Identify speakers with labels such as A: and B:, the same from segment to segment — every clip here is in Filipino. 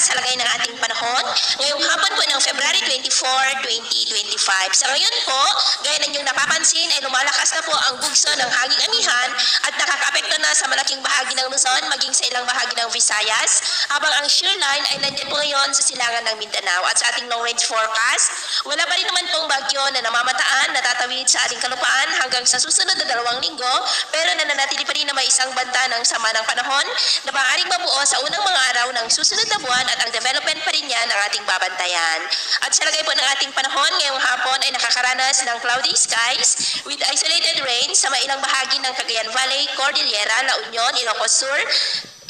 A: sa lagay ng ating panahon ngayong hapon po ng February 24, 2025. Sa ngayon po, gaya ng inyong napapansin ay lumalakas na po ang bugso ng hanging amihan at nakakaapekto na sa malaking bahagi ng Luzon maging sa ilang bahagi ng Visayas, habang ang shear line ay nandiyan po ngayon sa silangan ng Mindanao. At sa ating long range forecast, wala pa rin naman pong bagyo na namamataan na tatawid sa ating kalupaan hanggang sa susunod na 2 linggo, pero nananatili pa rin na may isang banta ng sama ng panahon na maaaring mabuo sa unang mga araw ng susunod na buwan, at ang development pa rin yan ang ating babantayan. At sa lagay po ng ating panahon ngayong hapon ay nakakaranas ng cloudy skies with isolated rain sa may ilang bahagi ng Cagayan Valley, Cordillera, La Union, Ilocos Sur,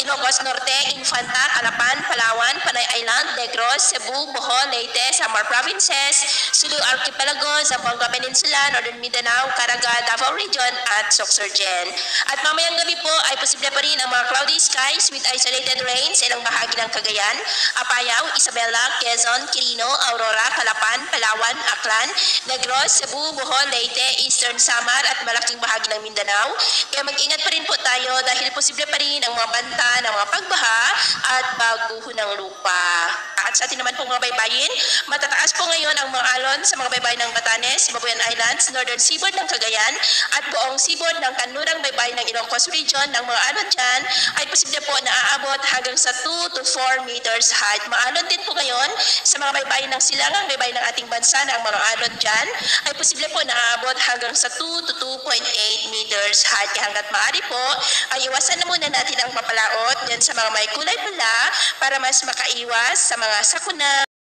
A: Ilocos Norte, Infanta, Calapan, Palawan, Panay Island, Negros, Cebu, Bohol, Leyte, Samar Provinces, Sulu Archipelago, Zamboanga Peninsula, Northern Mindanao, Caraga, Davao Region, at Sorsogon. At mamayang gabi po ay posible pa rin ang mga cloudy skies with isolated rain sa ilang bahagi ng Cagayan, Apayao, Isabela, Quezon, Quirino, Aurora, Calapan, Palawan, Aklan, Negros, Cebu, Bohol, Leyte, Eastern Samar, at malaking bahagi ng Mindanao. Kaya mag-ingat pa rin po tayo dahil posible pa rin ang mga banta ng mga pagbaha at bagguho ng lupa. At sa atin naman pong mga baybayin, matataas po ngayon ang mga alon sa mga baybayin ng Batanes, Babuyan Islands, Northern Seaboard ng Cagayan, at buong seaboard ng kanlurang baybayin ng Ilocos Region. Ng mga alon dyan ay posible po na aabot hanggang sa 2 to 4 meters height. Maalon din po ngayon sa mga baybayin ng silangang baybayin ng ating bansa na ang mga alon dyan ay posible po na aabot hanggang sa 2 to 2.8 meters height. Kaya hanggat maaari po ay iwasan na muna natin ang mapalaot dyan sa mga may kulay pula para mas makaiwas sa mga sakuna.